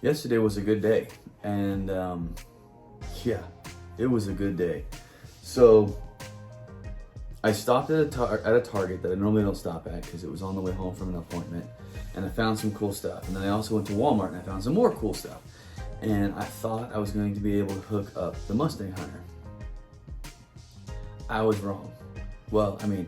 yesterday was a good day, and yeah, it was a good day. So I stopped at a Target that I normally don't stop at because it was on the way home from an appointment, and I found some cool stuff. And then I also went to Walmart and I found some more cool stuff. And I thought I was going to be able to hook up the Mustang Hunter. I was wrong. Well, I mean,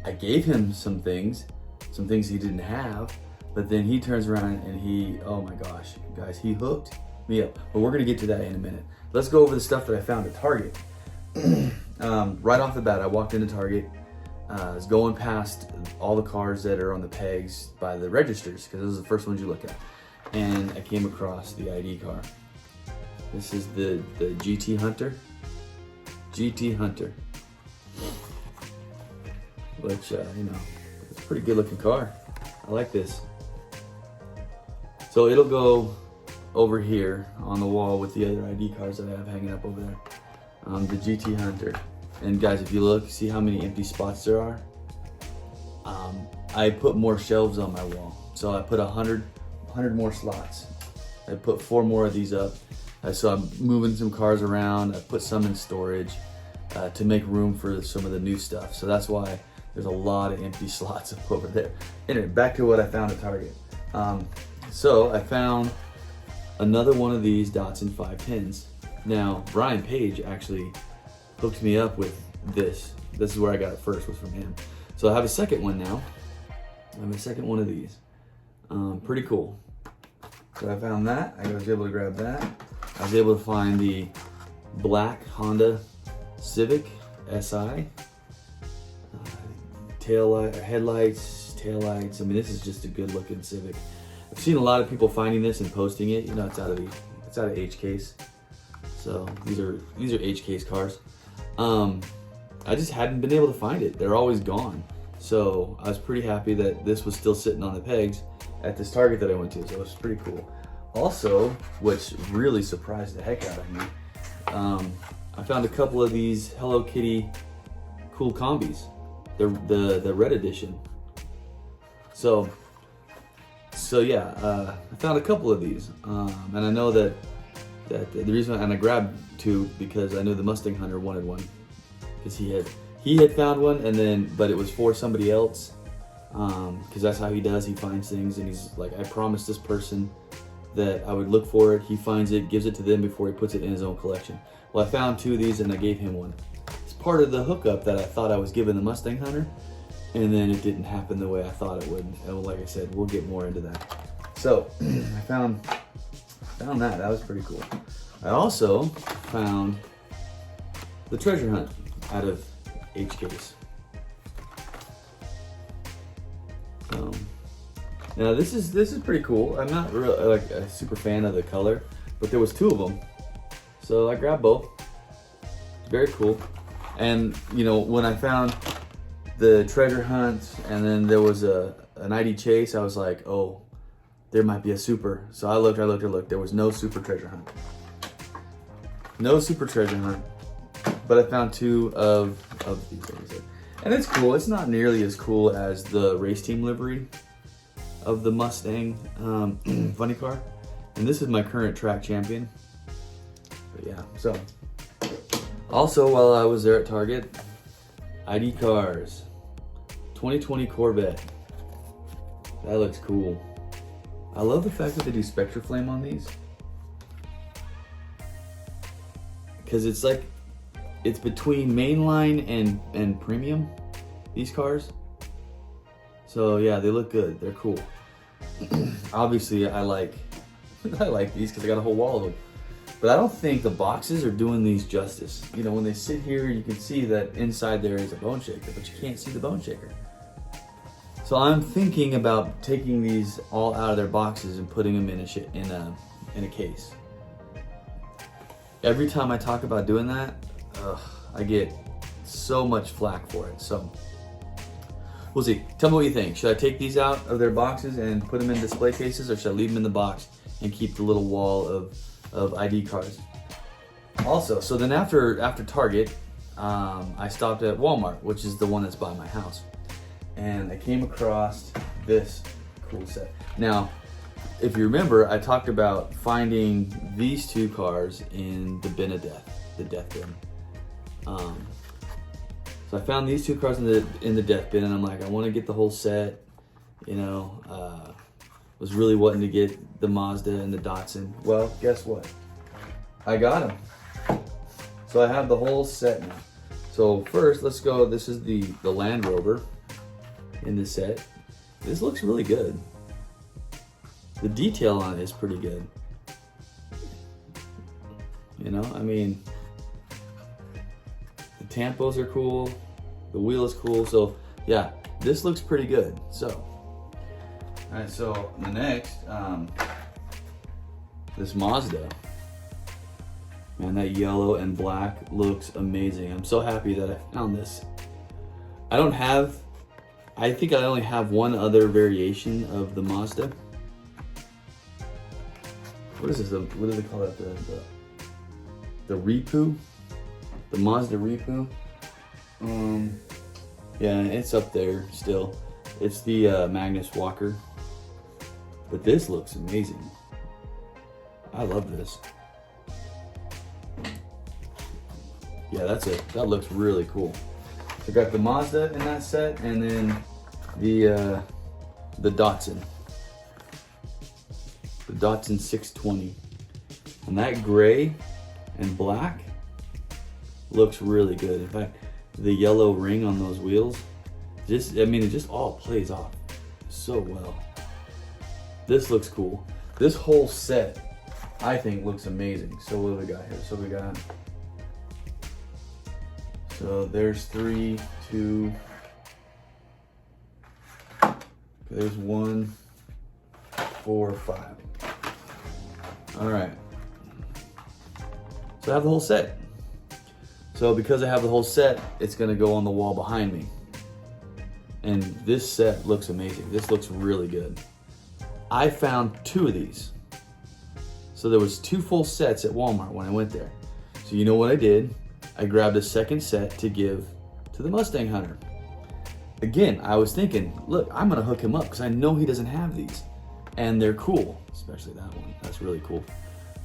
I gave him some things he didn't have, but then he turns around and he, oh my gosh, guys, he hooked me up. But we're gonna get to that in a minute. Let's go over the stuff that I found at Target. Right off the bat, I walked into Target. I was going past all the cars that are on the pegs by the registers, because those are the first ones you look at. And I came across the ID car. This is the GT Hunter. GT Hunter. Which, you know, it's a pretty good looking car. I like this. So it'll go over here on the wall with the other ID cars that I have hanging up over there. The GT Hunter. And guys, if you look, see how many empty spots there are? I put more shelves on my wall. So I put 100 more slots. I put 4 more of these up. So I'm moving some cars around. I put some in storage to make room for some of the new stuff. So that's why there's a lot of empty slots up over there. Anyway, back to what I found at Target. So I found another one of these Datsun 510s. Now, Brian Page actually hooked me up with this. This is where I got it first, was from him. So I have a second one now. I have a second one of these. Pretty cool. So I found that. I was able to grab that. I was able to find the black Honda Civic SI. Headlights, taillights. I mean, this is just a good looking Civic. I've seen a lot of people finding this and posting it. You know, it's out of H case. So these are H case cars. I just hadn't been able to find it. They're always gone. So I was pretty happy that this was still sitting on the pegs at this Target that I went to. So it was pretty cool. Also, which really surprised the heck out of me, I found a couple of these Hello Kitty cool combis. The red edition. So yeah, I found a couple of these, and I know that the reason, and I grabbed 2 because I knew the Mustang Hunter wanted one, because he had found one, but it was for somebody else, because that's how he does. He finds things, and he's like, I promised this person that I would look for it. He finds it, gives it to them before he puts it in his own collection. Well, I found 2 of these, and I gave him one. Part of the hookup that I thought I was giving the Mustang Hunter, and then it didn't happen the way I thought it would. And like I said, we'll get more into that. So I found that. That was pretty cool. I also found the treasure hunt out of H case. Now this is pretty cool. I'm not really like a super fan of the color, but there was 2 of them, so I grabbed both. Very cool. And you know, when I found the treasure hunt and then there was an ID chase, I was like, oh, there might be a super. So I looked. There was no super treasure hunt. No super treasure hunt. But I found 2 of these things. And it's cool. It's not nearly as cool as the race team livery of the Mustang funny car. And this is my current track champion. But yeah, so. Also, while I was there at Target, ID cars, 2020 Corvette. That looks cool. I love the fact that they do Spectra Flame on these, because it's like, it's between mainline and premium, these cars. So yeah, they look good. They're cool. Obviously, I like these because I got a whole wall of them. But I don't think the boxes are doing these justice. You know, when they sit here, you can see that inside there is a bone shaker, but you can't see the bone shaker. So I'm thinking about taking these all out of their boxes and putting them in a case. Every time I talk about doing that, I get so much flack for it. So we'll see. Tell me what you think. Should I take these out of their boxes and put them in display cases, or should I leave them in the box and keep the little wall of ID cards? Also, so then after Target, I stopped at Walmart, which is the one that's by my house, and I came across this cool set. Now, if you remember, I talked about finding these two cars in the bin of death, the death bin. So I found these two cars in the death bin, and I'm like, I want to get the whole set. You know, was really wanting to get the Mazda and the Datsun. Well, guess what? I got them. So I have the whole set now. So first, let's go. This is the Land Rover in the set. This looks really good. The detail on it is pretty good. You know, I mean, the tampos are cool. The wheel is cool. So yeah, this looks pretty good. So, all right, so the next, this Mazda. Man, that yellow and black looks amazing. I'm so happy that I found this. I think I only have one other variation of the Mazda. What is this? What do they call that? The Ripu? The Mazda Ripu? Yeah, it's up there still. It's the Magnus Walker. But this looks amazing. I love this. Yeah, that looks really cool. So I got the Mazda in that set, and then the Datsun. The Datsun 620. And that gray and black looks really good. In fact, the yellow ring on those wheels, it just all plays off so well. This looks cool. This whole set, I think, looks amazing. So what do we got here? So there's 3, 2, there's 1, 4, 5. All right. So I have the whole set. So because I have the whole set, it's gonna go on the wall behind me. And this set looks amazing. This looks really good. I found 2 of these. So there was 2 full sets at Walmart when I went there. So you know what I did? I grabbed a second set to give to the Mustang hunter. Again, I was thinking, look, I'm gonna hook him up because I know he doesn't have these. And they're cool, especially that one. That's really cool.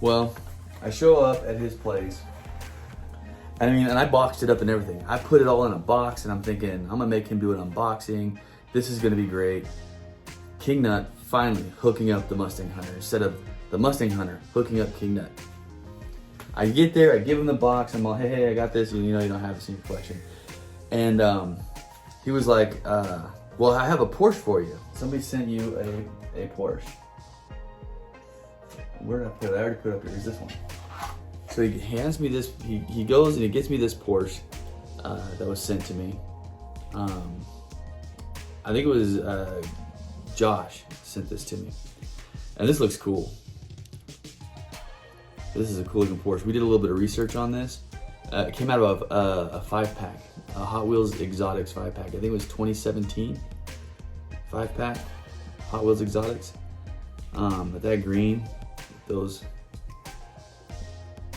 Well, I show up at his place. And I boxed it up and everything. I put it all in a box, and I'm thinking, I'm gonna make him do an unboxing. This is gonna be great. King Nut finally hooking up the Mustang hunter instead of the Mustang hunter hooking up King Nut. I get there, I give him the box, I'm like, hey, I got this, and you know you don't have this in your collection. And he was like, well, I have a Porsche for you. Somebody sent you a Porsche. Where did I put it? I already put it up here. Here's this one. So he hands me this, he goes and he gets me this Porsche that was sent to me. I think it was Josh sent this to me. And this looks cool. This is a cool looking Porsche. We did a little bit of research on this. It came out of a 5-pack, a Hot Wheels Exotics 5-pack. I think it was 2017 5-pack Hot Wheels Exotics. But that green, those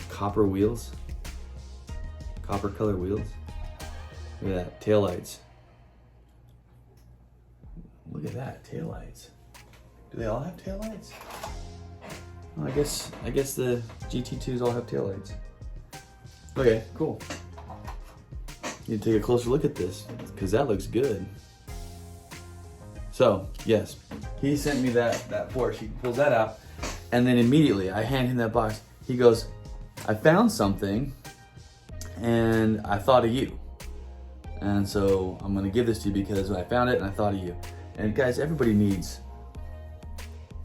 copper wheels, copper color wheels. Look at that, taillights. Look at that, taillights. Do they all have taillights? Well, I guess the GT2s all have taillights. Okay, cool. You need to take a closer look at this because that looks good. So, yes, he sent me that Porsche. He pulls that out, and then immediately I hand him that box. He goes, I found something, and I thought of you. And so I'm gonna give this to you because I found it and I thought of you. And guys, everybody needs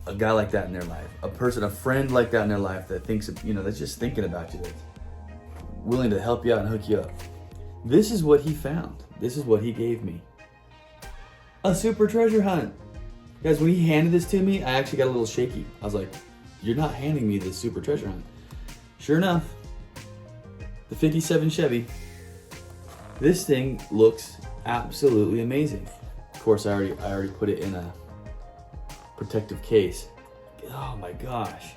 a guy like that in their life, a friend like that in their life that thinks, that's just thinking about you, that's willing to help you out and hook you up. This is what he found. This is what he gave me. A super treasure hunt. Guys, when he handed this to me, I actually got a little shaky. I was like, you're not handing me this super treasure hunt. Sure enough, the 57 Chevy. This thing looks absolutely amazing. Of course, I already put it in a protective case. Oh my gosh.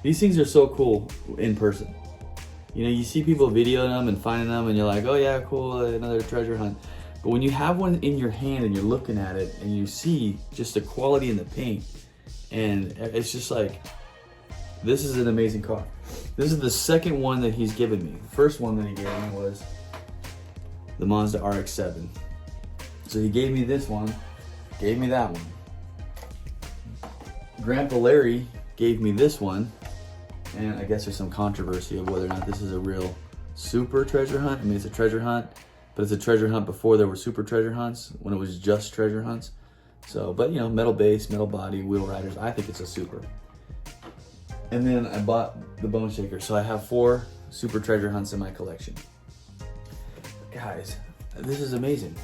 These things are so cool in person. You see people videoing them and finding them and you're like, oh yeah, cool, another treasure hunt. But when you have one in your hand and you're looking at it and you see just the quality in the paint, And it's just like, this is an amazing car. This is the second one that he's given me. The first one that he gave me was the Mazda RX-7. So he gave me this one, gave me that one. Grandpa Larry gave me this one, and I guess there's some controversy of whether or not this is a real super treasure hunt. I mean, it's a treasure hunt, but it's a treasure hunt before there were super treasure hunts, when it was just treasure hunts. So, but you know, metal base, metal body, wheel riders, I think it's a super. And then I bought the Bone Shaker, so I have 4 super treasure hunts in my collection. Guys, this is amazing.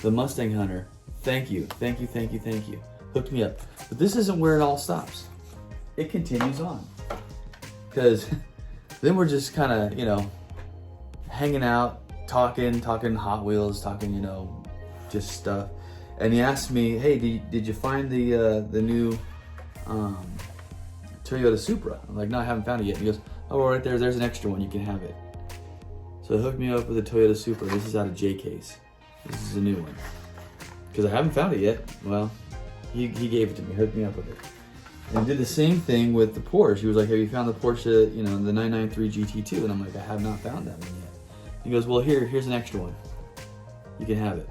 The Mustang Hunter, thank you, thank you, thank you, thank you. Hooked me up. But this isn't where it all stops. It continues on. Because then we're just kind of, you know, hanging out, talking Hot Wheels, talking, you know, just stuff. And he asked me, hey, did you find the new Toyota Supra? I'm like, no, I haven't found it yet. And he goes, oh, right there's an extra one, you can have it. So he hooked me up with a Toyota Supra. This is out of Diecast. This is a new one. Because I haven't found it yet. Well, he gave it to me, hooked me up with it. And did the same thing with the Porsche. He was like, have you found the Porsche, you know, the 993 GT2? And I'm like, I have not found that one yet. He goes, well, here's an extra one. You can have it.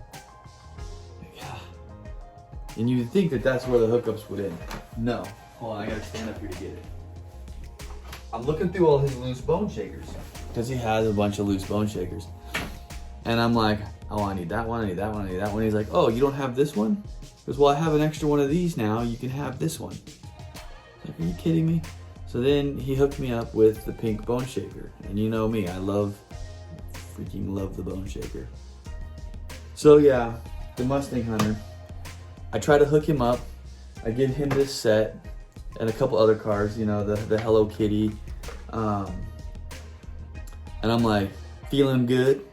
And you'd think that that's where the hookups would end. No. Hold on, I gotta stand up here to get it. I'm looking through all his loose bone shakers, because he has a bunch of loose bone shakers. And I'm like, oh, I need that one, I need that one, I need that one. He's like, oh, you don't have this one? He goes, well, I have an extra one of these now, you can have this one. I was like, are you kidding me? So then he hooked me up with the pink bone shaker. And you know me, I freaking love the bone shaker. So yeah, the Mustang Hunter. I try to hook him up. I give him this set and a couple other cars, you know, the Hello Kitty. And I'm like, feeling good,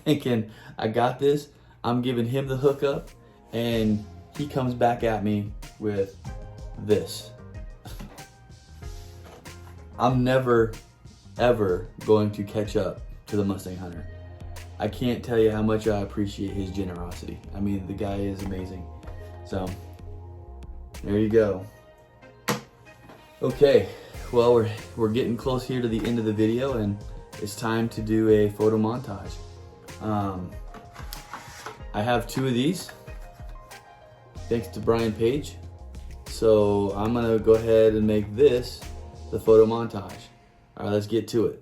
thinking, I got this. I'm giving him the hookup, and he comes back at me with this. I'm never, ever going to catch up to the Mustang Hunter. I can't tell you how much I appreciate his generosity. I mean, the guy is amazing. So, there you go. Okay, well, we're getting close here to the end of the video, and it's time to do a photo montage. I have 2 of these, thanks to Brian Page. So I'm gonna go ahead and make this the photo montage. All right, let's get to it.